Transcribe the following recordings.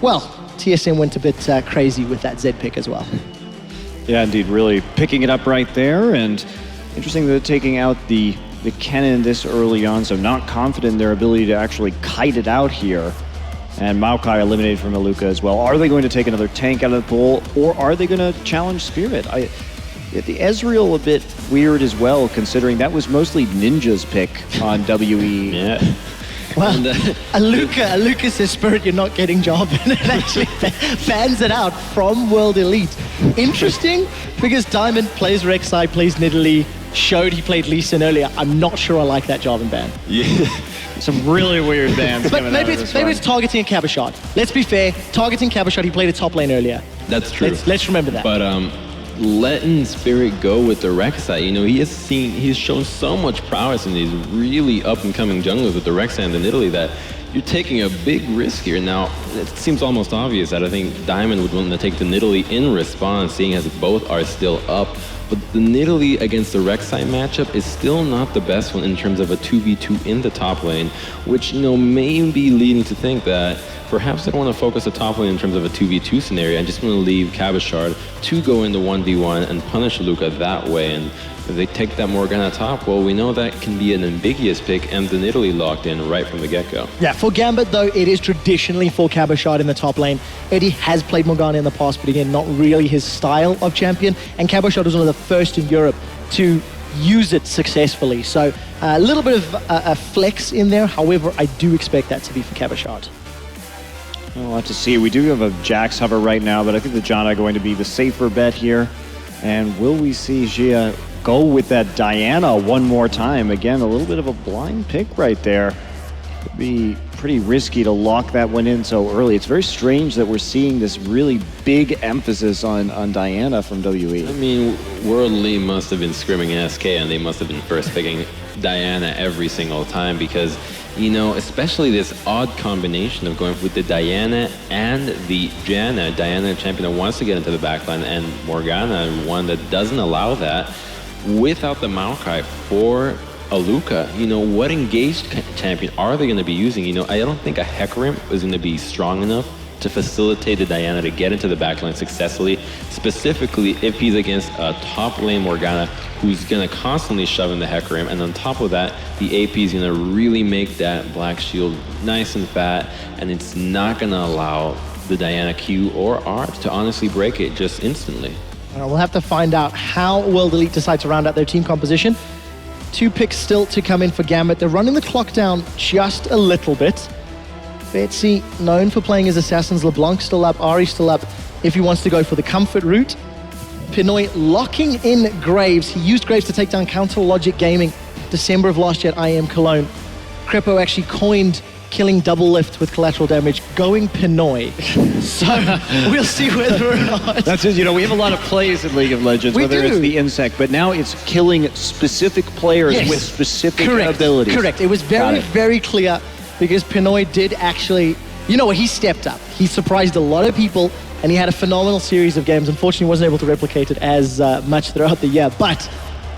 well, TSM went a bit crazy with that Z pick as well. Yeah, indeed, really picking it up right there, and interesting that they're taking out the cannon this early on, so not confident in their ability to actually kite it out here. And Maokai eliminated from Aluka as well. Are they going to take another tank out of the pool, or are they going to challenge Spirit? The Ezreal a bit weird as well, considering that was mostly Ninja's pick on WE. Yeah. Well, Aluka says, Spirit, you're not getting job, and it actually fans it out from World Elite. Interesting, because Diamond plays Rek'Sai, plays Nidalee, showed he played Lee Sin earlier. I'm not sure I like that Jarvan ban. Yeah. Some really weird bans But coming maybe out of it's this one. targeting Cabashot. Let's be fair, targeting Cabashot, he played a top lane earlier. That's true. Let's remember that. But letting Spirit go with the Rek'Sai, you know, he's shown so much prowess in these really up-and-coming junglers with the Rek'Sai and the Nidalee that you're taking a big risk here. Now, it seems almost obvious that I think Diamond would want to take the Nidalee in response, seeing as both are still up. But the Nidalee against the Rek'Sai matchup is still not the best one in terms of a 2v2 in the top lane, which, you know, may be leading to think that perhaps they don't want to focus the top lane in terms of a 2v2 scenario and just want to leave Cabashard to go into 1v1 and punish Luka that way. And if they take that Morgana top, well, we know that can be an ambiguous pick and the Nidalee locked in right from the get-go. Yeah, for Gambit, though, it is traditionally for Cabashard in the top lane. Eddie has played Morgana in the past, but again, not really his style of champion. And Cabashard was one of the first in Europe to use it successfully. So a little bit of a flex in there. However, I do expect that to be for Cabashard. We'll have to see. We do have a Jax hover right now, but I think the Janna are going to be the safer bet here. And will we see Xia go with that Diana one more time? Again, a little bit of a blind pick right there. Could be pretty risky to lock that one in so early. It's very strange that we're seeing this really big emphasis on Diana from WE. I mean, World Elite must have been screaming SK and they must have been first picking Diana every single time because, you know, especially this odd combination of going with the Diana and the Janna. Diana, a champion that wants to get into the backline, and Morgana, one that doesn't allow that. Without the Maokai for Aluka, you know, what engaged champion are they going to be using? You know, I don't think a Hecarim is going to be strong enough to facilitate the Diana to get into the backline successfully, specifically if he's against a top lane Morgana who's going to constantly shove in the Hecarim, and on top of that, the AP is going to really make that Black Shield nice and fat, and it's not going to allow the Diana Q or R to honestly break it just instantly. We'll have to find out how World Elite decide to round out their team composition. 2 picks still to come in for Gambit. They're running the clock down just a little bit. Betsy, known for playing as assassins. LeBlanc still up, Ari still up if he wants to go for the comfort route. Pinoy locking in Graves. He used Graves to take down Counter Logic Gaming December of last year at IEM Cologne. Crepo actually coined killing double lift with collateral damage, going Pinoy. So we'll see whether or not. That's it. You know, we have a lot of plays in League of Legends, whether it's the insect, but now it's killing specific players with specific abilities. Correct. It was very clear because Pinoy did actually, you know what, he stepped up. He surprised a lot of people and he had a phenomenal series of games. Unfortunately, wasn't able to replicate it as much throughout the year, but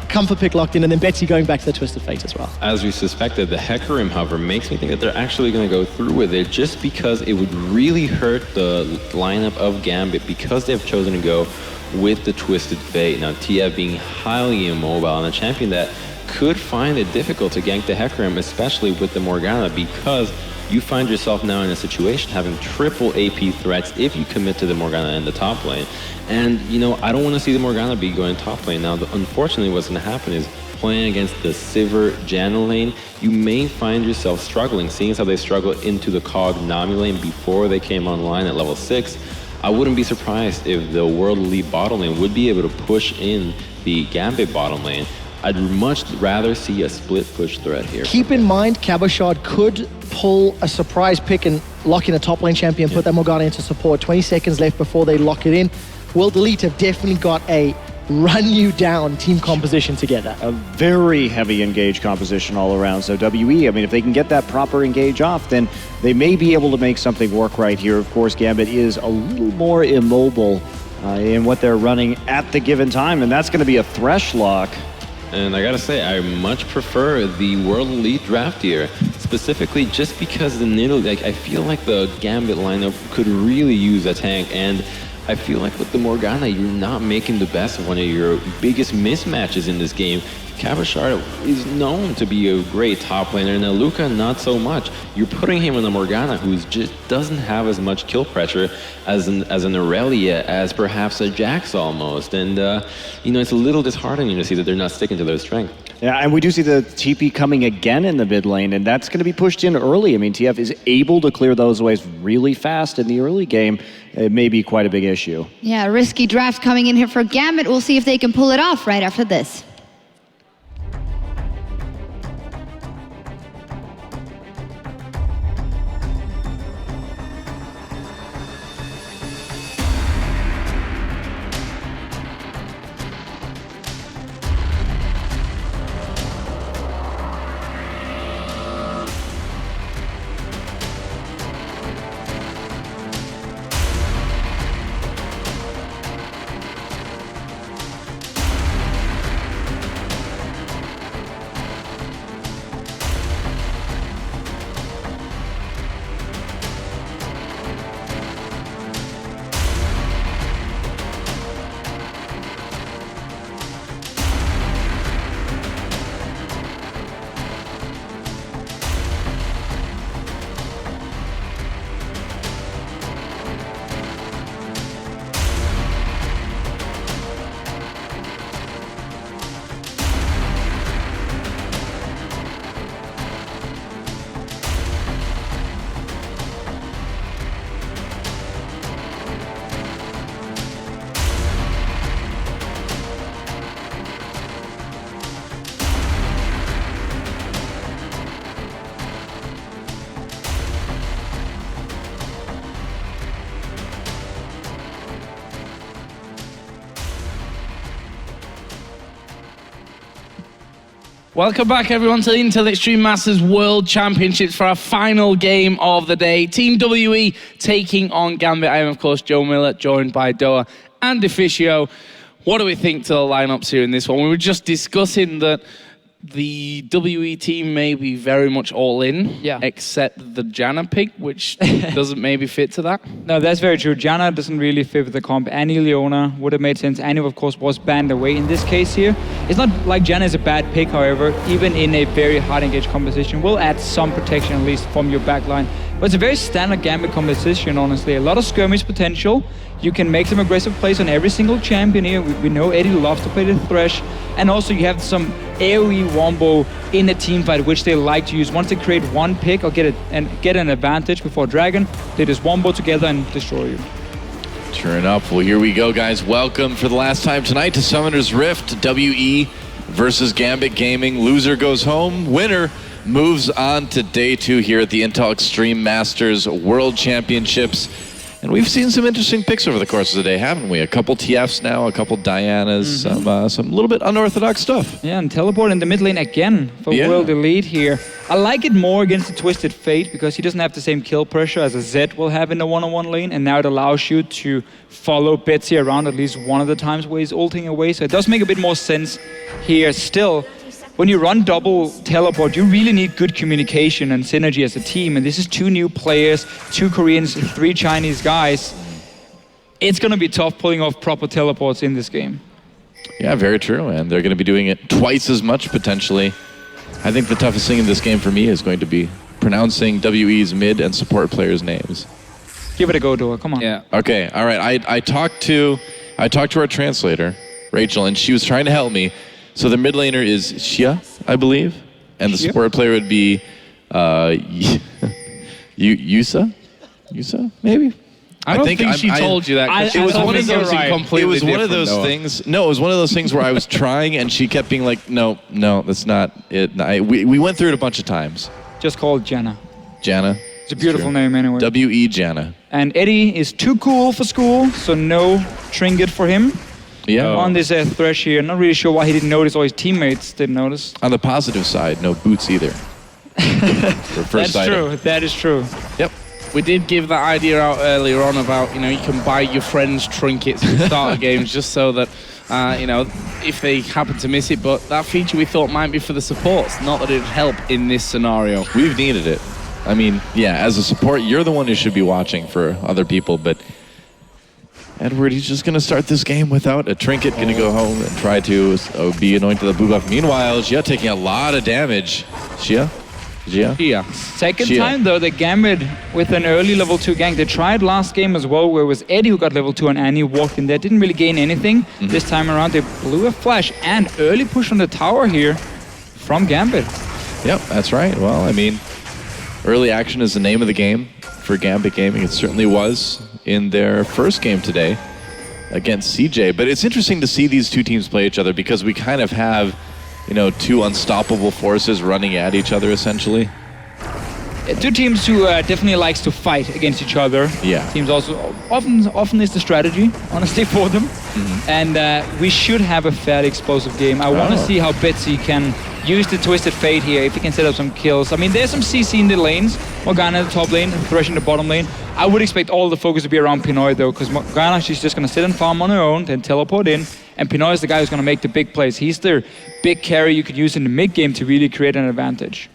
comfort pick locked in, and then Betsy going back to the Twisted Fate as well. As we suspected, the Hecarim hover makes me think that they're actually going to go through with it just because it would really hurt the lineup of Gambit because they've chosen to go with the Twisted Fate. Now, TF being highly immobile and a champion that could find it difficult to gank the Hecarim, especially with the Morgana, because you find yourself now in a situation having triple AP threats if you commit to the Morgana in the top lane. And, you know, I don't want to see the Morgana be going top lane. Now, unfortunately, what's going to happen is playing against the Sivir Janna lane, you may find yourself struggling, seeing as how they struggled into the COG Nami lane before they came online at level 6. I wouldn't be surprised if the World Elite bottom lane would be able to push in the Gambit bottom lane. I'd much rather see a split push threat here. Keep in mind, Cabashard could pull a surprise pick and lock in a top lane champion, put that Morgana into support. 20 seconds left before they lock it in. World Elite have definitely got a run you down team composition together. A very heavy engage composition all around. So WE, I mean, if they can get that proper engage off, then they may be able to make something work right here. Of course, Gambit is a little more immobile in what they're running at the given time, and that's going to be a Thresh lock. And I gotta say, I much prefer the World Elite draft here, specifically just because the Nidalee, like, I feel like the Gambit lineup could really use a tank, and I feel like with the Morgana, you're not making the best of one of your biggest mismatches in this game. Kavashar is known to be a great top laner, and Luka not so much. You're putting him on a Morgana who just doesn't have as much kill pressure as an Aurelia, as perhaps a Jax almost. And, it's a little disheartening to see that they're not sticking to their strength. Yeah, and we do see the TP coming again in the mid lane, and that's going to be pushed in early. I mean, TF is able to clear those waves really fast in the early game. It may be quite a big issue. Yeah, risky draft coming in here for Gambit. We'll see if they can pull it off right after this. Welcome back, everyone, to the Intel Extreme Masters World Championships for our final game of the day. Team WE taking on Gambit. I am, of course, Joe Miller, joined by Doa and Deficio. What do we think to the lineups here in this one? We were just discussing that the WE team may be very much all in, except the Janna pick, which doesn't maybe fit to that. No, that's very true. Janna doesn't really fit with the comp. Annie Leona would have made sense. Annie, of course, was banned away in this case here. It's not like Janna is a bad pick, however, even in a very hard engaged composition. Will add some protection, at least, from your backline. But it's a very standard Gambit composition, honestly. A lot of skirmish potential. You can make some aggressive plays on every single champion here. We know Eddie loves to play the Thresh. And also you have some AoE wombo in the team fight, which they like to use. Once they create one pick or get an advantage before Dragon, they just wombo together and destroy you. Turn up. Well, here we go, guys. Welcome for the last time tonight to Summoner's Rift. WE versus Gambit Gaming. Loser goes home. Winner moves on to day 2 here at the Intel Extreme Masters World Championships. And we've seen some interesting picks over the course of the day, haven't we? A couple TFs now, a couple Dianas, some little bit unorthodox stuff. Yeah, and teleport in the mid lane again for World Elite here. I like it more against the Twisted Fate because he doesn't have the same kill pressure as a Zed will have in the one-on-one lane, and now it allows you to follow Betsy around at least one of the times where he's ulting away, so it does make a bit more sense here. Still, when you run double teleport, you really need good communication and synergy as a team. And this is 2 new players, 2 Koreans, 3 Chinese guys. It's going to be tough pulling off proper teleports in this game. Yeah, very true. And they're going to be doing it twice as much, potentially. I think the toughest thing in this game for me is going to be pronouncing WE's mid and support players' names. Give it a go, Doa. Come on. Yeah. Okay, all right. I talked to our translator, Rachel, and she was trying to help me. So the mid laner is Xia, I believe, and the support player would be Yusa, maybe. I don't think she told you that. It was one of those. It was one of those things. No, it was one of those things where I was trying, and she kept being like, "No, that's not it." We went through it a bunch of times. Just call it Janna. Janna. It's a beautiful name anyway. WE Janna. And Eddie is too cool for school, so no trinket for him. Yeah. On this Thresh here, not really sure why he didn't notice, or his teammates didn't notice. On the positive side, no boots either. That's true. That is true. Yep. We did give that idea out earlier on about, you can buy your friends trinkets at the start of games just so that if they happen to miss it. But that feature we thought might be for the supports, not that it would help in this scenario. We've needed it. I mean, yeah, as a support, you're the one who should be watching for other people, but Edward, he's just going to start this game without a trinket, going to go home and try to be anointed the blue buff. Meanwhile, Gia taking a lot of damage. Gia? Second time, though, the Gambit with an early level 2 gank. They tried last game as well, where it was Eddie who got level 2 and Annie walked in there. Didn't really gain anything. This time around, they blew a flash and early push on the tower here from Gambit. Yep, that's right. Well, I mean, early action is the name of the game for Gambit Gaming. It certainly was in their first game today against CJ. But it's interesting to see these two teams play each other because we kind of have, two unstoppable forces running at each other, essentially. Two teams who definitely likes to fight against each other. Yeah. Teams also often is the strategy, honestly, for them. And we should have a fairly explosive game. I want to see how Betsy can use the Twisted Fate here, if he can set up some kills. I mean, there's some CC in the lanes. Morgana in the top lane, Thresh in the bottom lane. I would expect all the focus to be around Pinoy, though, because Morgana, she's just going to sit and farm on her own, then teleport in. And Pinoy is the guy who's going to make the big plays. He's the big carry you could use in the mid-game to really create an advantage.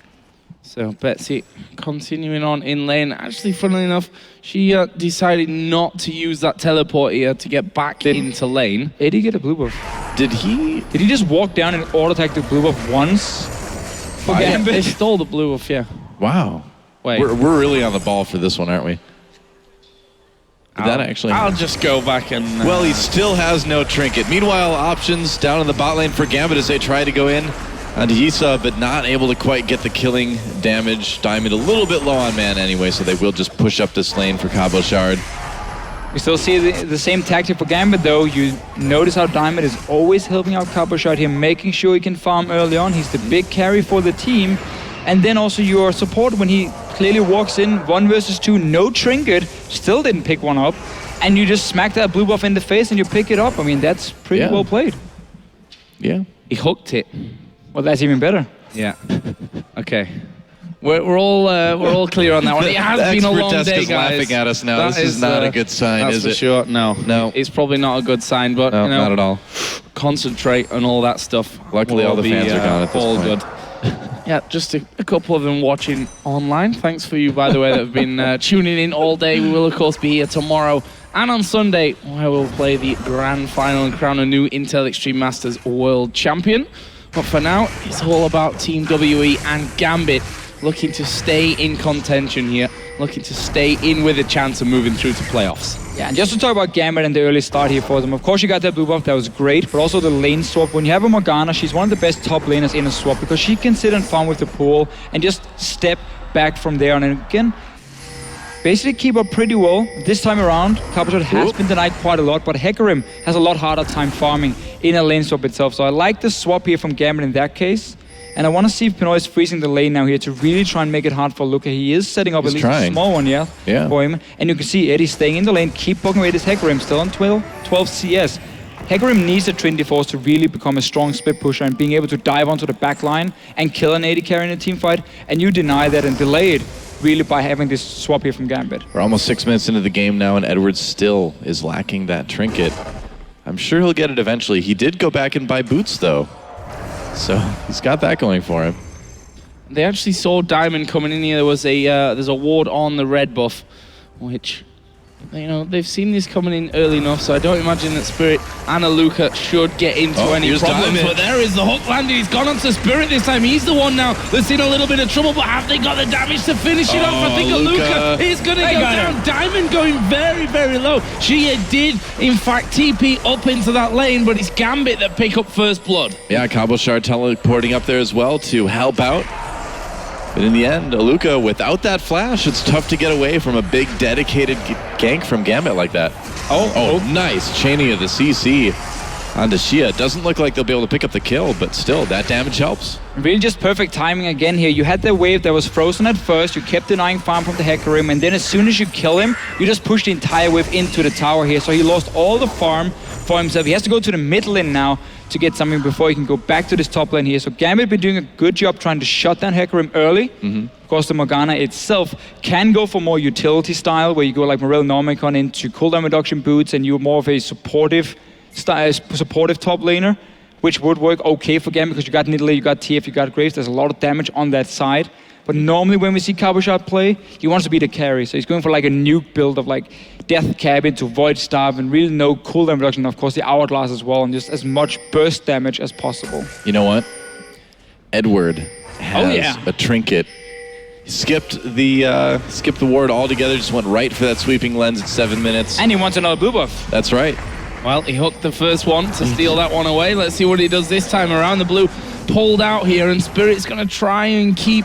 So Betsy continuing on in lane. Actually, funnily enough, she decided not to use that teleport here to get back into lane. Did he get a blue buff? Did he just walk down and auto-attack the blue buff once? For Gambit? They stole the blue buff, yeah. Wow. Wait. We're really on the ball for this one, aren't we? I'll just go back and... Well, he still has no trinket. Meanwhile, options down in the bot lane for Gambit as they try to go in onto Yisa, but not able to quite get the killing damage. Diamond a little bit low on mana anyway, so they will just push up this lane for Cabo Shard. We still see the same tactic for Gambit, though. You notice how Diamond is always helping out Cabo Shard here, making sure he can farm early on. He's the big carry for the team. And then also your support when he clearly walks in 1 versus 2, no trinket, still didn't pick one up. And you just smack that blue buff in the face and you pick it up. I mean, that's pretty well played. Yeah. He hooked it. Well, that's even better. Yeah. Okay. We're all clear on that one. It has been a long day, guys. Laughing at us now. This is not a good sign, is it? That's for sure. No. It's probably not a good sign, but no, not at all. Concentrate and all that stuff. Luckily, all the fans are gone at this point. Good. Yeah, just a couple of them watching online. Thanks for you, by the way, that have been tuning in all day. We will, of course, be here tomorrow and on Sunday, where we'll play the grand final and crown a new Intel Extreme Masters World Champion. But for now, it's all about Team WE and Gambit looking to stay in contention here, looking to stay in with a chance of moving through to playoffs. Yeah, and just to talk about Gambit and the early start here for them, of course you got that blue buff, that was great, but also the lane swap. When you have a Morgana, she's one of the best top laners in a swap because she can sit and farm with the pool and just step back from there. And again, basically keep up pretty well. This time around, Cabo Shard has been denied quite a lot, but Hecarim has a lot harder time farming in a lane swap itself. So I like the swap here from Gambit in that case. And I want to see if Pinoy is freezing the lane now here to really try and make it hard for Luca. He is setting up at least a small one, for him. And you can see Eddie staying in the lane, keep poking away this Hecarim, still on 12 CS. Hecarim needs a Trinity Force to really become a strong split pusher and being able to dive onto the back line and kill an AD carry in a team fight. And you deny that and delay it really by having this swap here from Gambit. We're almost 6 minutes into the game now, and Edwards still is lacking that trinket. I'm sure he'll get it eventually. He did go back and buy boots, though. So he's got that going for him. They actually saw Diamond coming in here. There was there's a ward on the red buff, which, they've seen this coming in early enough, so I don't imagine that Spirit and Aluka should get into any problems. Diamond. But there is the hook landing. He's gone onto Spirit this time. He's the one now that's in a little bit of trouble, but have they got the damage to finish it off? I think Aluka is going to go down. Diamond going very, very low. She did, in fact, TP up into that lane, but it's Gambit that pick up first blood. Yeah, Cabo Shard teleporting up there as well to help out. But in the end, Aluka, without that flash, it's tough to get away from a big dedicated gank from Gambit like that. Oh, nice. Chaining of the CC onto Shia. Doesn't look like they'll be able to pick up the kill, but still, that damage helps. Really just perfect timing again here. You had the wave that was frozen at first, you kept denying farm from the Hecarim, and then as soon as you kill him, you just push the entire wave into the tower here. So he lost all the farm for himself. He has to go to the mid lane now to get something before he can go back to this top lane here. So Gambit been doing a good job trying to shut down Hecarim early. Of course, the Morgana itself can go for more utility style, where you go like Morel Normicon into cooldown reduction boots, and you're more of a supportive supportive top laner, which would work okay for Gambit because you got Nidalee, you got TF, you got Graves. There's a lot of damage on that side. But normally when we see Cabochard play, he wants to be the carry. So he's going for like a nuke build of like Death Cabin to Void Staff and really no cooldown reduction. Of course, the Hourglass as well, and just as much burst damage as possible. You know what? Edward has a trinket. He skipped the ward altogether, just went right for that sweeping lens at 7 minutes. And he wants another blue buff. That's right. Well, he hooked the first one to steal that one away. Let's see what he does this time around. The blue pulled out here, and Spirit's going to try and keep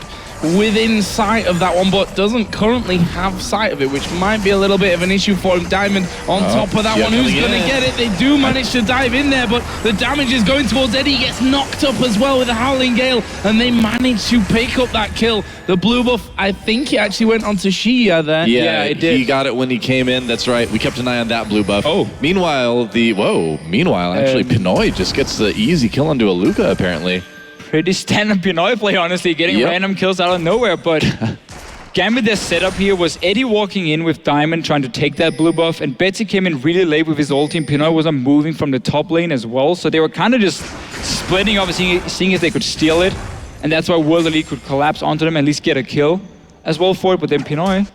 within sight of that one, but doesn't currently have sight of it, which might be a little bit of an issue for him. Diamond on top of that one. Who's going to get it? They do manage to dive in there, but the damage is going towards Eddie. He gets knocked up as well with a Howling Gale, and they manage to pick up that kill. The blue buff, I think he actually went onto Shia there. Yeah, it did. He got it when he came in. That's right. We kept an eye on that blue buff. Oh. Meanwhile, actually, Pinoy just gets the easy kill onto Aluka, apparently. Pretty standard Pinoy play, honestly, getting random kills out of nowhere, but Gambit, their setup here was Eddie walking in with Diamond trying to take that blue buff, and Betsy came in really late with his ulti, and Pinoy wasn't moving from the top lane as well, so they were kind of just splitting up and seeing if they could steal it, and that's why World Elite could collapse onto them and at least get a kill as well for it, but then Pinoy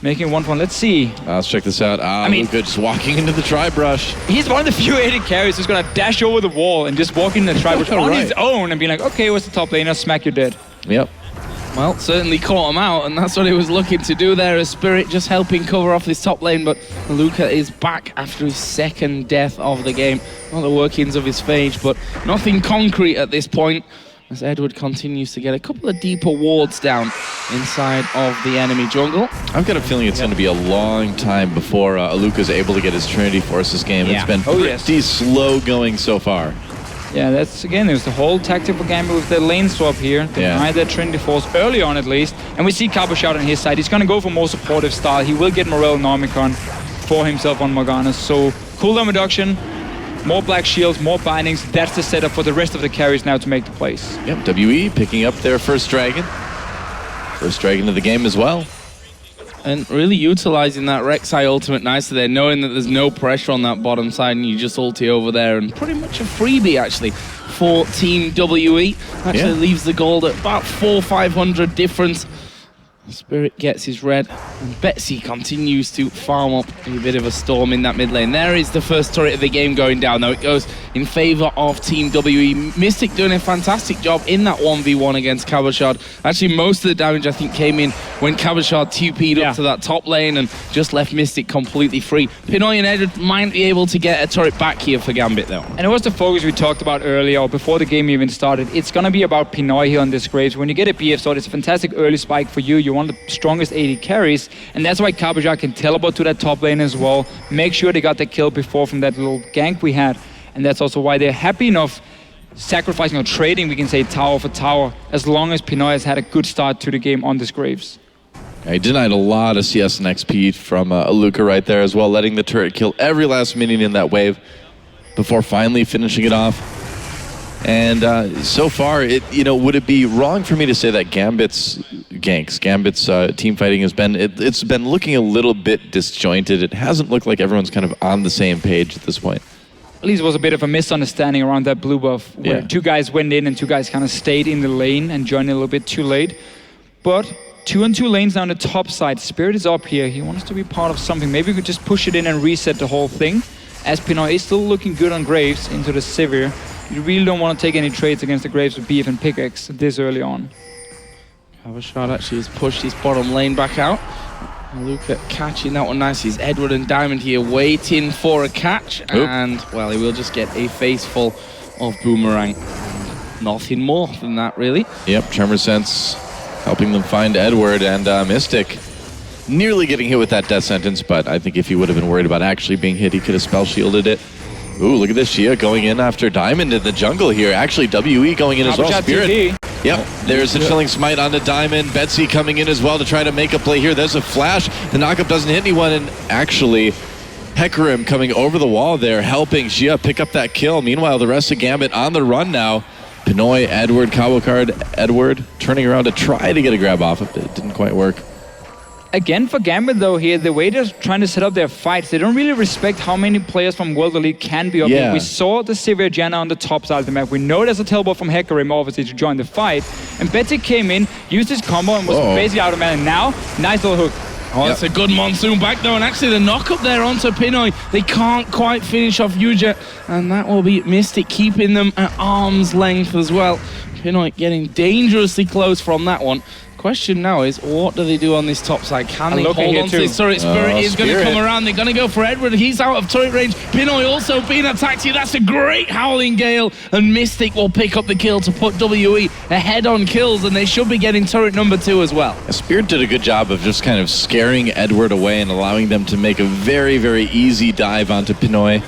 making 1-1. Let's see. Let's check this out. Luka just walking into the tri-brush. He's one of the few AD carries who's going to dash over the wall and just walk into the tri-brush on his own and be like, okay, what's the top laner? Smack, you're dead. Yep. Well, certainly caught him out, and that's what he was looking to do there as Spirit just helping cover off this top lane, but Luka is back after his second death of the game. Not the workings of his phage, but nothing concrete at this point, as Edward continues to get a couple of deeper wards down inside of the enemy jungle. I've got a feeling it's going to be a long time before Aluka's able to get his Trinity Force this game. Yeah. It's been pretty slow going so far. Yeah, that's, again, there's the whole tactic for Gambit with the lane swap here. Deny that Trinity Force early on at least. And we see Cabochard on his side. He's going to go for more supportive style. He will get Morel Nomicon for himself on Morgana. So, cooldown reduction, more black shields, more bindings. That's the setup for the rest of the carries now to make the plays. Yep, WE picking up their first dragon. First dragon of the game as well. And really utilizing that Rek'Sai ultimate nicely there, knowing that there's no pressure on that bottom side and you just ulti over there, and pretty much a freebie actually for Team WE. Actually leaves the gold at about 400-500 difference. Spirit gets his red, and Betsy continues to farm up a bit of a storm in that mid lane. There is the first turret of the game going down, though. It goes in favor of Team WE. Mystic doing a fantastic job in that 1v1 against Cabochard. Actually, most of the damage, I think, came in when Cabochard 2P'd up to that top lane and just left Mystic completely free. Pinoy and Edward might be able to get a turret back here for Gambit, though. And it was the focus we talked about earlier, or before the game even started. It's going to be about Pinoy here on this Graves. When you get a BF sword, it's a fantastic early spike for you. You're one of the strongest AD carries, and that's why Cabochard can teleport to that top lane as well. Make sure they got the kill before from that little gank we had, and that's also why they're happy enough sacrificing or trading, we can say, tower for tower, as long as Pinoy has had a good start to the game on this Graves. He denied a lot of CS and XP from Aluka right there as well, letting the turret kill every last minion in that wave before finally finishing it off. And so far, would it be wrong for me to say that Gambit's team fighting has been, it's been looking a little bit disjointed. It hasn't looked like everyone's kind of on the same page at this point. At least it was a bit of a misunderstanding around that blue buff, where two guys went in and two guys kind of stayed in the lane and joined a little bit too late. But 2-on-2 lanes now on the top side. Spirit is up here. He wants to be part of something. Maybe we could just push it in and reset the whole thing. As Pinoy is still looking good on Graves into the Sivir. You really don't want to take any trades against the Graves with BF and pickaxe this early on. Cabochard actually has pushed his bottom lane back out. Luka catching that one nicely. It's Edward and Diamond here waiting for a catch. And, well, he will just get a face full of Boomerang. Nothing more than that, really. Yep, Tremor Sense helping them find Edward, and Mystic nearly getting hit with that death sentence, but I think if he would have been worried about actually being hit, he could have spell shielded it. Ooh, look at this, Shia going in after Diamond in the jungle here. Actually, WE going in as well. Spirit. TV. Yep, there's a Chilling Smite onto Diamond. Betsy coming in as well to try to make a play here. There's a flash. The knockup doesn't hit anyone, and actually, Hecarim coming over the wall there, helping Shia pick up that kill. Meanwhile, the rest of Gambit on the run now. Pinoy, Edward, Cabochard, Edward turning around to try to get a grab off of it. It didn't quite work. Again, for Gambit though here, the way they're trying to set up their fights, they don't really respect how many players from World Elite can be up here. We saw the Severe Janna on the top side of the map. We know there's a teleport from Hecarim, obviously, to join the fight. And Betty came in, used his combo, and was basically out of mana. Now, nice little hook. Oh, that's a good Monsoon back though, and actually the knock up there onto Pinoy, they can't quite finish off Yuja, and that will be Mystic keeping them at arm's length as well. Pinoy getting dangerously close from that one. Question now is, what do they do on this top side? Can they hold on to this turret? Spirit is going to come around. They're going to go for Edward. He's out of turret range. Pinoy also being attacked here. That's a great Howling Gale. And Mystic will pick up the kill to put WE ahead on kills. And they should be getting turret number 2 as well. Spirit did a good job of just kind of scaring Edward away and allowing them to make a very, very easy dive onto Pinoy.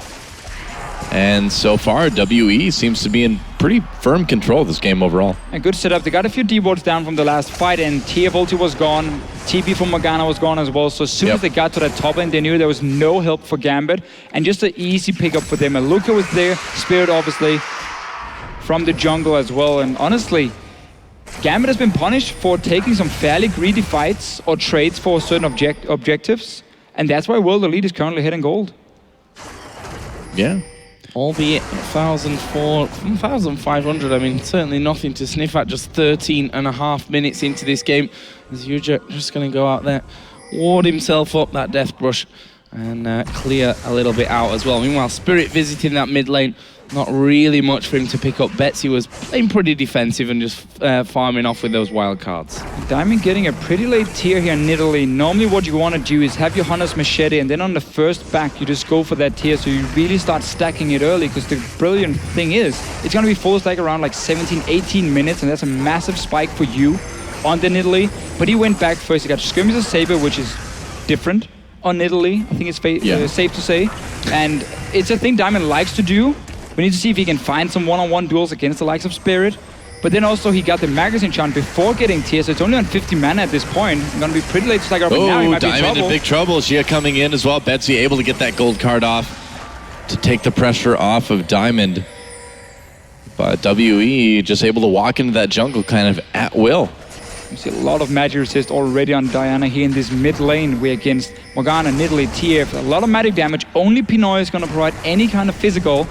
And so far, WE seems to be in pretty firm control of this game overall. A good setup. They got a few D-wards down from the last fight, and TF ulti was gone. TP from Morgana was gone as well. So as soon as they got to that top lane, they knew there was no help for Gambit. And just an easy pickup for them. And Luca was there. Spirit, obviously, from the jungle as well. And honestly, Gambit has been punished for taking some fairly greedy fights or trades for certain objectives. And that's why World Elite is currently hitting gold. Yeah. Albeit 1,500, I mean, certainly nothing to sniff at, just 13.5 minutes into this game. As Yuja just going to go out there, ward himself up that Death Brush, and clear a little bit out as well. Meanwhile, Spirit visiting that mid lane, not really much for him to pick up. Betsy was playing pretty defensive and just farming off with those wild cards. Diamond getting a pretty late tier here in Italy. Normally what you want to do is have your Hunter's Machete, and then on the first back you just go for that tier, so you really start stacking it early, because the brilliant thing is it's going to be full stack around like 17-18 minutes, and that's a massive spike for you on the Italy. But he went back first. He got Skirmisher Saber, which is different on Italy, I think it's safe to say. And it's a thing Diamond likes to do. We need to see if he can find some one-on-one duels against the likes of Spirit. But then also he got the magazine chant before getting tier, so it's only on 50 mana at this point. It's gonna be pretty late to stagger up, but now he might be in Diamond trouble. in big trouble. Shia coming in as well. Betsy able to get that gold card off to take the pressure off of Diamond. But WE just able to walk into that jungle kind of at will. You see a lot of magic resist already on Diana here in this mid lane. We're against Morgana, Nidalee, TF. A lot of magic damage. Only Pinoy is gonna provide any kind of physical.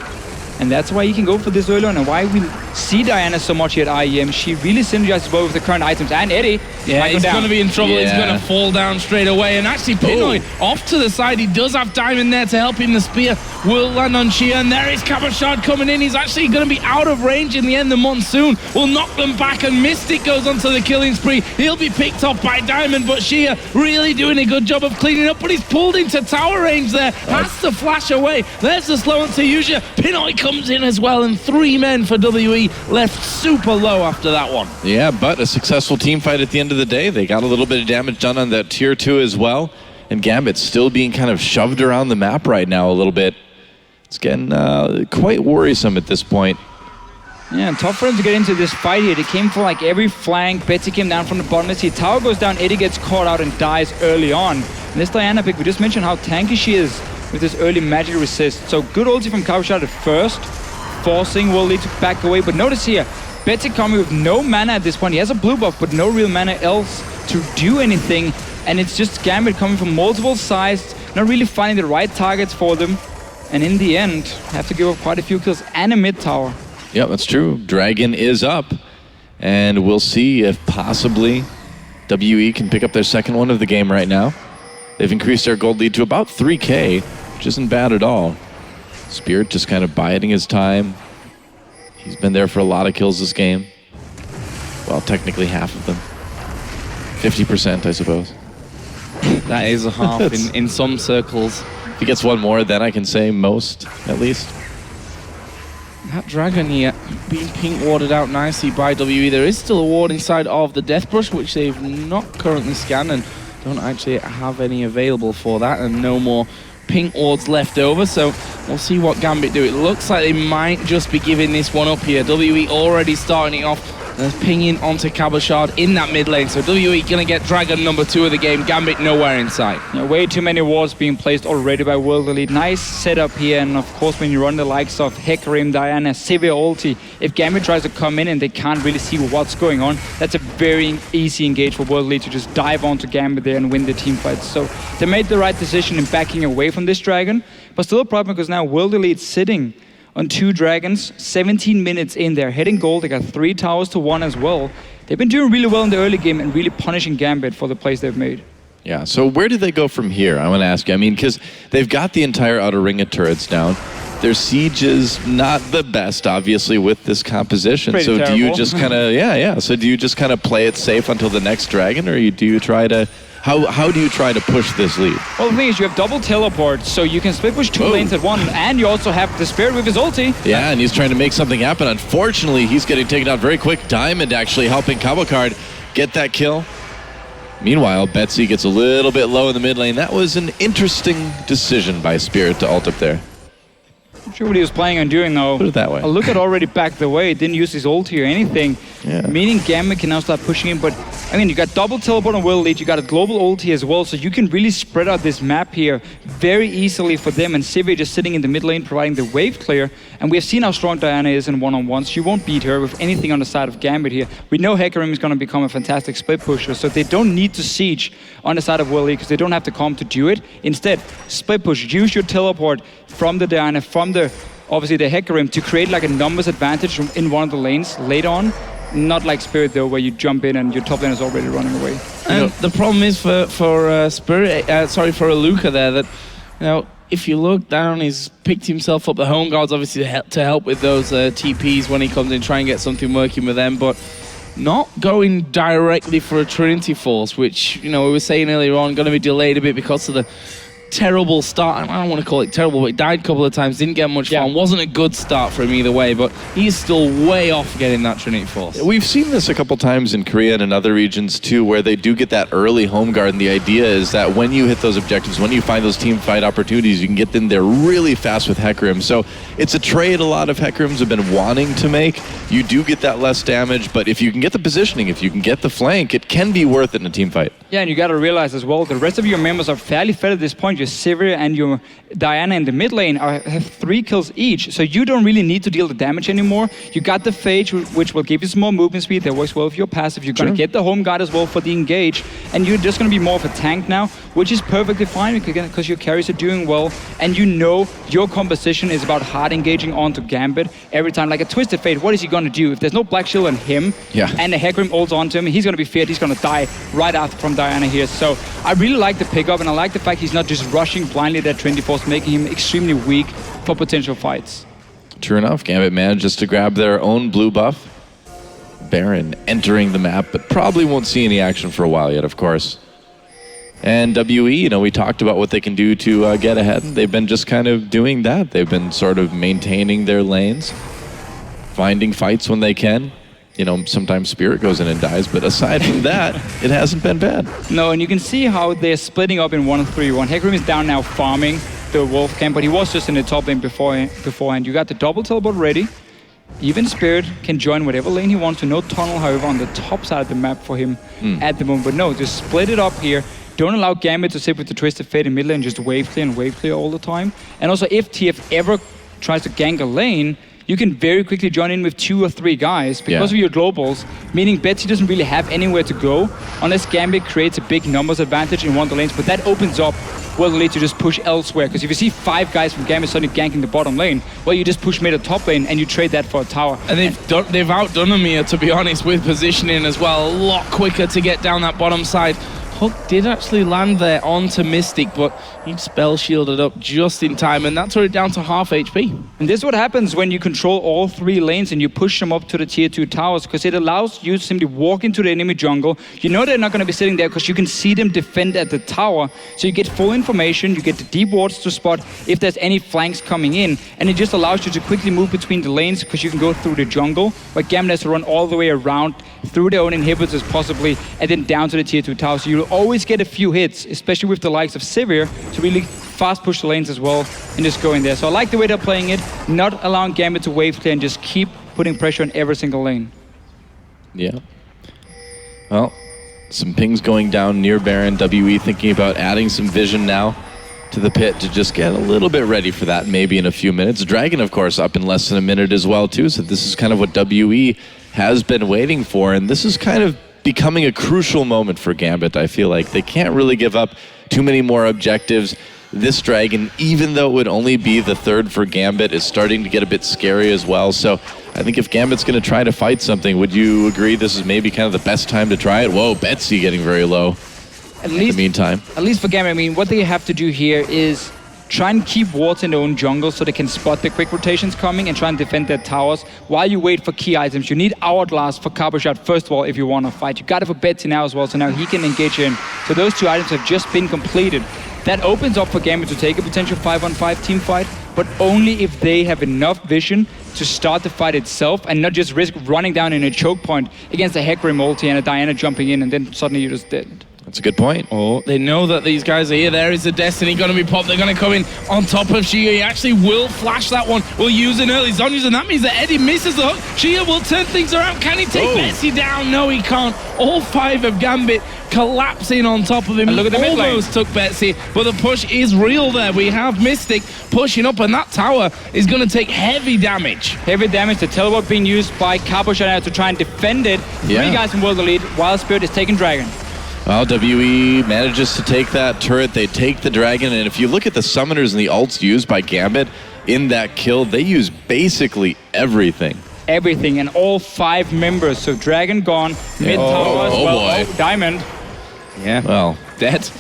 And that's why he can go for this early on, and why we see Diana so much here at IEM. She really synergizes well with the current items. And Eddie, yeah, he's going to be in trouble. Yeah. He's going to fall down straight away. And actually, Pinoy off to the side. He does have Diamond there to help him. The spear will land on Shia, and there is Kabashard coming in. He's actually going to be out of range in the end. The Monsoon will knock them back, and Mystic goes onto the killing spree. He'll be picked up by Diamond, but Shia really doing a good job of cleaning up. But he's pulled into tower range there. Has to flash away. There's the slow on to Yuja. Pinoy comes in as well, and 3 men for WE left super low after that one. Yeah, but a successful team fight at the end of the day. They got a little bit of damage done on that tier 2 as well. And Gambit still being kind of shoved around the map right now a little bit. It's getting quite worrisome at this point. Yeah, tough for him to get into this fight here. They came for like every flank. Betsy came down from the bottom. Let's see, tower goes down, Eddie gets caught out and dies early on. And this Diana pick, we just mentioned how tanky she is with this early magic resist. So good ulti from Kabashard at first, forcing World Elite to back away. But notice here, Betsy coming with no mana at this point. He has a blue buff, but no real mana else to do anything. And it's just Gambit coming from multiple sides, not really finding the right targets for them. And in the end, have to give up quite a few kills and a mid tower. Yeah, that's true. Dragon is up. And we'll see if possibly WE can pick up their second one of the game right now. They've increased their gold lead to about 3K, which isn't bad at all. Spirit just kind of biding his time. He's been there for a lot of kills this game. Well, technically half of them. 50%, I suppose. That is a half in some circles. If he gets one more, then I can say most, at least. That Dragon here being pink warded out nicely by WE. There is still a ward inside of the Death Brush, which they've not currently scanned and don't actually have any available for that, and no more pink wards left over, so we'll see what Gambit do. It looks like they might just be giving this one up here. WE already starting it off pinging onto Cabochard in that mid lane. So WE going to get Dragon number 2 of the game. Gambit nowhere in sight. Yeah, way too many wards being placed already by World Elite. Nice setup here, and of course when you run the likes of Hecarim, Diana, Severe ulti, if Gambit tries to come in and they can't really see what's going on, that's a very easy engage for World Elite to just dive onto Gambit there and win the team fight. So they made the right decision in backing away from this Dragon, but still a problem because now World Elite sitting on 2 dragons, 17 minutes in there, hitting gold. They got 3 towers to 1 as well. They've been doing really well in the early game and really punishing Gambit for the plays they've made. Yeah, so where do they go from here? I want to ask you. I mean, because they've got the entire outer ring of turrets down. Their siege is not the best, obviously, with this composition. Pretty so terrible. do you just kind of, So do you just kind of play it safe until the next dragon, or do you try to... How do you try to push this lead? Well, the thing is, you have double teleport, so you can split push 2 lanes at one, and you also have the Spirit with his ulti. Yeah, and he's trying to make something happen. Unfortunately, he's getting taken out very quick. Diamond actually helping Cabochard get that kill. Meanwhile, Betsy gets a little bit low in the mid lane. That was an interesting decision by Spirit to ult up there. Not sure what he was planning on doing, though. Put it that way. Look at already backed away, didn't use his ulti or anything. Yeah. Meaning Gambit can now start pushing in, but I mean, you got double teleport on World Elite, you got a global ulti as well, so you can really spread out this map here very easily for them, and Sivir just sitting in the mid lane providing the wave clear, and we have seen how strong Diana is in one-on-ones. You won't beat her with anything on the side of Gambit here. We know Hecarim is going to become a fantastic split pusher, so they don't need to siege on the side of World Elite because they don't have the comp to do it. Instead, split push, use your teleport from the Diana, from the obviously the Hecarim to create like a numbers advantage in one of the lanes later on. Not like Spirit though, where you jump in and your top lane is already running away. And the problem is for Aluka there that, you know, if you look down, he's picked himself up the home guards obviously to help with those TPs when he comes in, try and get something working with them, but not going directly for a Trinity Force, which, you know, we were saying earlier on, going to be delayed a bit because of the terrible start. I don't want to call it terrible, but he died a couple of times, didn't get much fun. Wasn't a good start for him either way, but he's still way off getting that Trinity Force. We've seen this a couple times in Korea and in other regions too, where they do get that early home guard, and the idea is that when you hit those objectives, when you find those team fight opportunities, you can get in there really fast with Hecarim. So it's a trade a lot of Hecarims have been wanting to make. You do get that less damage, but if you can get the positioning, if you can get the flank, it can be worth it in a team fight. Yeah, and you got to realize as well, the rest of your members are fairly fed at this point. Your Sivir and your Diana in the mid lane have 3 kills each, so you don't really need to deal the damage anymore. You got the Phage, which will give you some more movement speed. That works well with your passive. You're going to get the home guard as well for the engage, and you're just going to be more of a tank now, which is perfectly fine because your carries are doing well, and you know your composition is about hard engaging onto Gambit every time. Like a Twisted Fate, what is he going to do? If there's no Black Shield on him, and the Hecarim ults onto him, he's going to be feared. He's going to die right after from Diana here. So I really like the pickup, and I like the fact he's not just rushing blindly that Trinity Force, making him extremely weak for potential fights. True enough, Gambit manages to grab their own blue buff. Baron entering the map, but probably won't see any action for a while yet, of course. And WE, you know, we talked about what they can do to get ahead. They've been just kind of doing that. They've been sort of maintaining their lanes, finding fights when they can. You know, sometimes Spirit goes in and dies, but aside from that, it hasn't been bad. No, and you can see how they're splitting up in 1-3-1. Hecarim is down now farming the Wolf camp, but he was just in the top lane beforehand. You got the double teleport ready. Even Spirit can join whatever lane he wants to. No tunnel, however, on the top side of the map for him at the moment. But no, just split it up here. Don't allow Gambit to sit with the Twisted Fate in mid lane, just wave clear all the time. And also, if TF ever tries to gank a lane, you can very quickly join in with 2 or 3 guys because of your globals, meaning Betsy doesn't really have anywhere to go unless Gambit creates a big numbers advantage in one of the lanes, but that opens up World Elite to just push elsewhere, because if you see 5 guys from Gambit suddenly ganking the bottom lane, well, you just push mid or top lane and you trade that for a tower. And they've outdone them here, to be honest, with positioning as well. A lot quicker to get down that bottom side. Hook did actually land there onto Mystic, but he spell shielded up just in time, and that tore it down to half HP. And this is what happens when you control all 3 lanes and you push them up to the tier 2 towers, because it allows you to simply walk into the enemy jungle. You know they're not going to be sitting there because you can see them defend at the tower, so you get full information, you get the deep wards to spot if there's any flanks coming in, and it just allows you to quickly move between the lanes because you can go through the jungle, where Gambit has to run all the way around through their own inhibitors possibly, and then down to the tier 2 tower. So you'll always get a few hits, especially with the likes of Sivir, to really fast push the lanes as well and just go in there. So I like the way they're playing it, not allowing Gambit to wave clear and just keep putting pressure on every single lane. Yeah. Well, some pings going down near Baron. WE thinking about adding some vision now to the pit to just get a little bit ready for that, maybe in a few minutes. Dragon, of course, up in less than a minute as well, too. So this is kind of what WE has been waiting for. And this is kind of becoming a crucial moment for Gambit, I feel like. They can't really give up too many more objectives. This Dragon, even though it would only be the third for Gambit, is starting to get a bit scary as well. So I think if Gambit's going to try to fight something, would you agree this is maybe kind of the best time to try it? Whoa, Betsy getting very low in the meantime. At least for Gambit, I mean, what they have to do here is try and keep wards in their own jungle so they can spot the quick rotations coming and try and defend their towers while you wait for key items. You need Hourglass for Carbo Shot first of all if you want to fight. You got it for Betsy now as well, so now he can engage in. So those two items have just been completed. That opens up for Gambit to take a potential 5-on-5 team fight, but only if they have enough vision to start the fight itself and not just risk running down in a choke point against a Hecarim ulti and a Diana jumping in and then suddenly you're just dead. That's a good point. Oh, they know that these guys are here. There is the Destiny going to be popped. They're going to come in on top of Shia. He actually will flash that one. Will use an early Zhonya's, and that means that Eddie misses the hook. Shia will turn things around. Can he take Betsy down? No, he can't. All five of Gambit collapsing on top of him. And look at the mid lane. Almost took Betsy, but the push is real there. We have Mystic pushing up, and that tower is going to take heavy damage. Heavy damage. The teleport being used by Carbo Shot to try and defend it. Yeah. 3 guys from World Elite. Wild Spirit is taking Dragon. Well, WE manages to take that turret. They take the Dragon, and if you look at the summoners and the ults used by Gambit in that kill, they use basically everything. Everything, and all 5 members. So Dragon gone, mid tower as well. Boy. Oh, Diamond. Yeah. Well, That's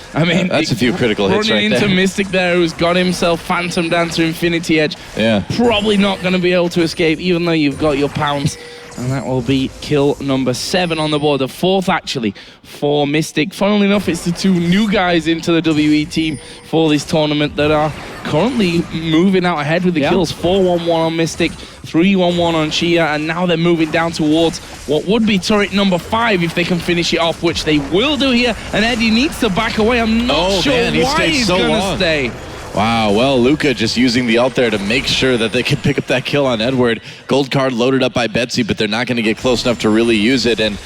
a few critical hits right running into there. Mystic there, who's got himself Phantom Dancer Infinity Edge. Yeah. Probably not going to be able to escape, even though you've got your pounds. And that will be kill number 7 on the board. The 4th, actually, for Mystic. Funnily enough, it's the 2 new guys into the WE team for this tournament that are currently moving out ahead with the kills. 4-1-1 on Mystic, 3-1-1 on Shia, and now they're moving down towards what would be turret number 5 if they can finish it off, which they will do here. And Eddie needs to back away. I'm not sure why he's going to stay. Wow, well, Luca just using the ult there to make sure that they can pick up that kill on Edward. Gold card loaded up by Betsy, but they're not going to get close enough to really use it. And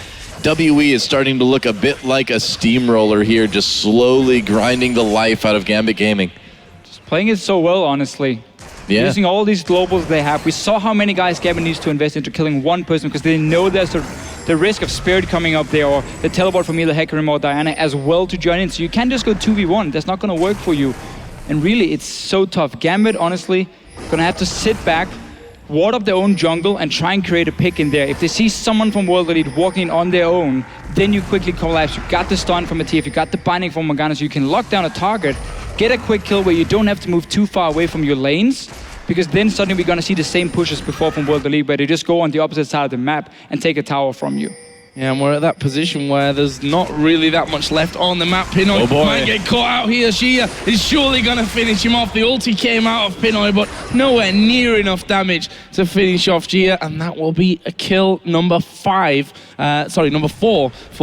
WE is starting to look a bit like a steamroller here, just slowly grinding the life out of Gambit Gaming. Just playing it so well, honestly. Yeah. Using all these globals they have. We saw how many guys Gambit needs to invest into killing one person because they know there's the risk of Spirit coming up there or the teleport from either Hecarim or Diana as well to join in. So you can't just go 2v1. That's not going to work for you. And really, it's so tough. Gambit, honestly, gonna have to sit back, ward up their own jungle, and try and create a pick in there. If they see someone from World Elite walking on their own, then you quickly collapse. You got the stun from a TF, you got the binding from Morgana, so you can lock down a target, get a quick kill where you don't have to move too far away from your lanes, because then suddenly we're gonna see the same pushes before from World Elite, where they just go on the opposite side of the map and take a tower from you. Yeah, and we're at that position where there's not really that much left on the map. Pinoy might get caught out here. Shia is surely going to finish him off. The ulti came out of Pinoy, but nowhere near enough damage to finish off Shia, and that will be a kill number 4 for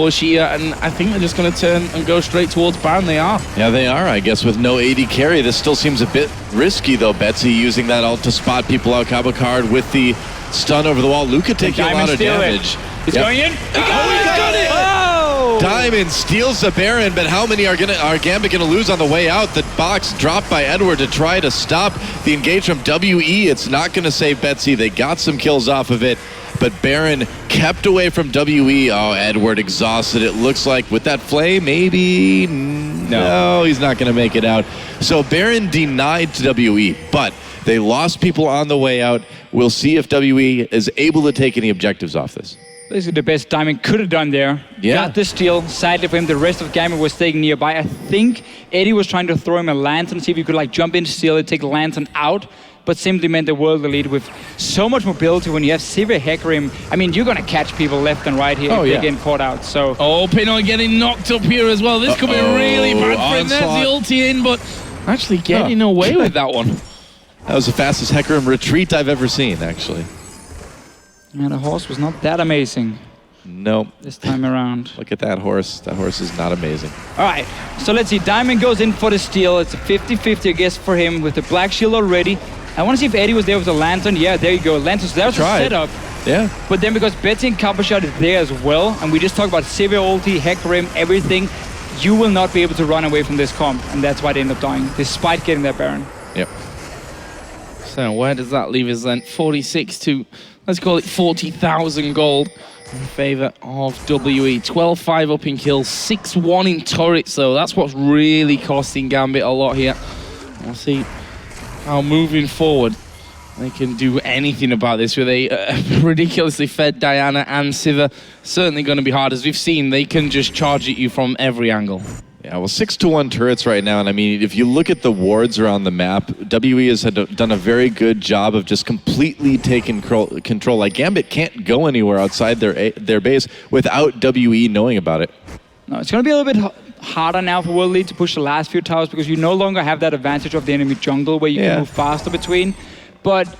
Shia, and I think they're just going to turn and go straight towards Baron. They are. Yeah, they are, I guess, with no AD carry. This still seems a bit risky, though. Betsy using that ult to spot people out. Cabo Card with the stun over the wall. Luca taking a lot of damage. He's going in. He got it! Oh! Diamond steals the Baron, but how many are Gambit gonna lose on the way out? The box dropped by Edward to try to stop the engage from WE. It's not gonna save Betsy. They got some kills off of it, but Baron kept away from WE. Oh, Edward exhausted. It looks like with that flame, maybe no, he's not gonna make it out. So Baron denied to WE, but they lost people on the way out. We'll see if WE is able to take any objectives off this. This is the best Diamond could have done there. Yeah. Got the steal. Sadly for him, the rest of Gambit was staying nearby. I think Eddie was trying to throw him a lantern, see if he could like jump in, steal it, take the lantern out, but simply meant the World Elite with so much mobility when you have severe Hecarim. I mean, you're going to catch people left and right here if they're getting caught out. So. Oh, Pinoy getting knocked up here as well. This could be really bad for him. There's the ulti in, but actually getting away with that one. That was the fastest Hecarim retreat I've ever seen, actually. Yeah, the horse was not that amazing. Nope. This time around. Look at that horse. That horse is not amazing. All right, so let's see. Diamond goes in for the steal. It's a 50-50, I guess, for him with the black shield already. I want to see if Eddie was there with the lantern. Yeah, there you go. Lantern. So that was the setup. Yeah. But then because Betsy and Copper Shot is there as well, and we just talked about Sivir ulti, Hecarim, everything, you will not be able to run away from this comp, and that's why they end up dying, despite getting that Baron. Yep. So where does that leave us then? 46 to, let's call it 40,000 gold in favor of WE. 12-5 up in kills, 6-1 in turrets though. That's what's really costing Gambit a lot here. We'll see how moving forward they can do anything about this with a ridiculously fed Diana and Sivir. Certainly going to be hard. As we've seen, they can just charge at you from every angle. Yeah, well, 6-1 turrets right now, and I mean, if you look at the wards around the map, WE has done a very good job of just completely taking control. Like, Gambit can't go anywhere outside their base without WE knowing about it. No, it's going to be a little bit harder now for World Elite to push the last few towers because you no longer have that advantage of the enemy jungle where you can move faster between. But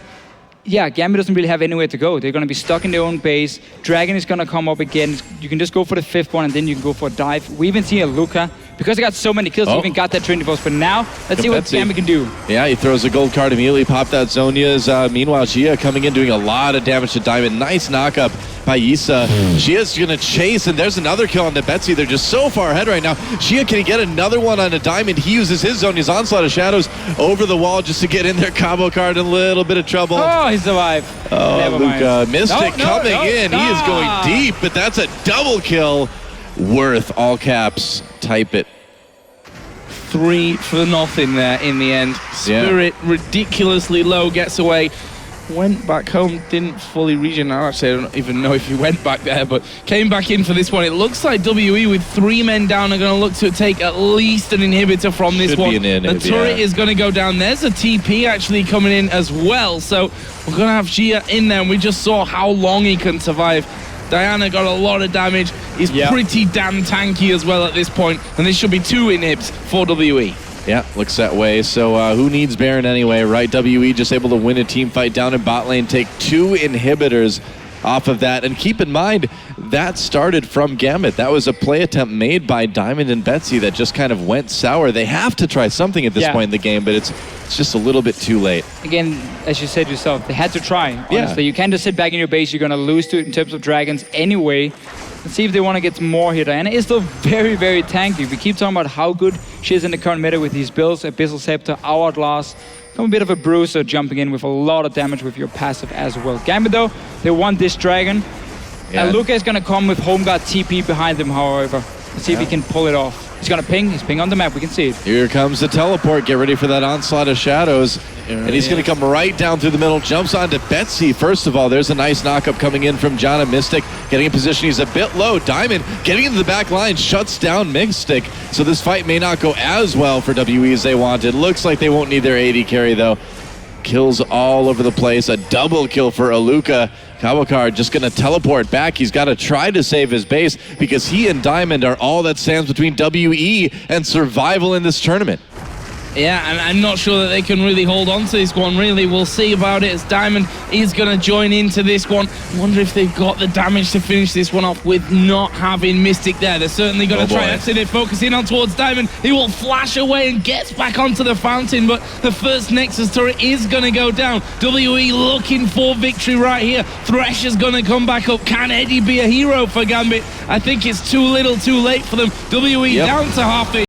yeah, Gambit doesn't really have anywhere to go. They're going to be stuck in their own base. Dragon is going to come up again. You can just go for the 5th one and then you can go for a dive. We even see a Luca. Because they got so many kills, he even got that Trinity Force. But now, let's see what Gambit can do. Yeah, he throws a gold card immediately, popped out Zhonya's. Meanwhile, Gia coming in, doing a lot of damage to Diamond. Nice knockup by Yisa. Gia's going to chase, and there's another kill on the Betsy. They're just so far ahead right now. Gia, can he get another one on a Diamond? He uses his Zhonya's Onslaught of Shadows over the wall just to get in their combo card. In a little bit of trouble. Oh, he survived. Oh, Never Luca. mind. Mystic coming in. He is going deep, but that's a double kill. Worth, all caps, type it. 3 for nothing there in the end. Spirit ridiculously low, gets away. Went back home, didn't fully regen. Actually, I don't even know if he went back there, but came back in for this one. It looks like WE with 3 men down are going to look to take at least an inhibitor from this one. The turret is going to go down. There's a TP actually coming in as well. So we're going to have Gia in there, and we just saw how long he can survive. Diana got a lot of damage. He's pretty damn tanky as well at this point, and this should be 2 inhibs for WE. Yeah, looks that way. So who needs Baron anyway, right? WE just able to win a team fight down in bot lane, take 2 inhibitors off of that. And keep in mind, that started from Gambit. That was a play attempt made by Diamond and Betsy that just kind of went sour. They have to try something at this point in the game, but it's just a little bit too late. Again, as you said yourself, they had to try, honestly. You can't just sit back in your base. You're going to lose to it in terms of dragons anyway. Let's see if they want to get more here. Diana is still very, very tanky. We keep talking about how good she is in the current meta with these builds, Abyssal Scepter, Hourglass. Come a bit of a bruiser jumping in with a lot of damage with your passive as well. Gambit though, they want this dragon. And Luca is going to come with Home Guard TP behind him, however. Let's see if he can pull it off. He's going to ping. He's ping on the map. We can see it. Here comes the teleport. Get ready for that Onslaught of Shadows. And he's going to come right down through the middle. Jumps onto Betsy. First of all, there's a nice knockup coming in from Jana Mystic. Getting in position. He's a bit low. Diamond getting into the back line. Shuts down Mystic. So this fight may not go as well for WE as they wanted. Looks like they won't need their AD carry, though. Kills all over the place. A double kill for Aluka. Kawakar just going to teleport back. He's got to try to save his base because he and Diamond are all that stands between WE and survival in this tournament. Yeah, and I'm not sure that they can really hold on to this one, really. We'll see about it as Diamond is going to join into this one. I wonder if they've got the damage to finish this one off with not having Mystic there. They're certainly going to try. That's it, focusing on towards Diamond. He will flash away and gets back onto the fountain, but the first Nexus turret is going to go down. WE looking for victory right here. Thresh is going to come back up. Can Eddie be a hero for Gambit? I think it's too little too late for them. WE down to half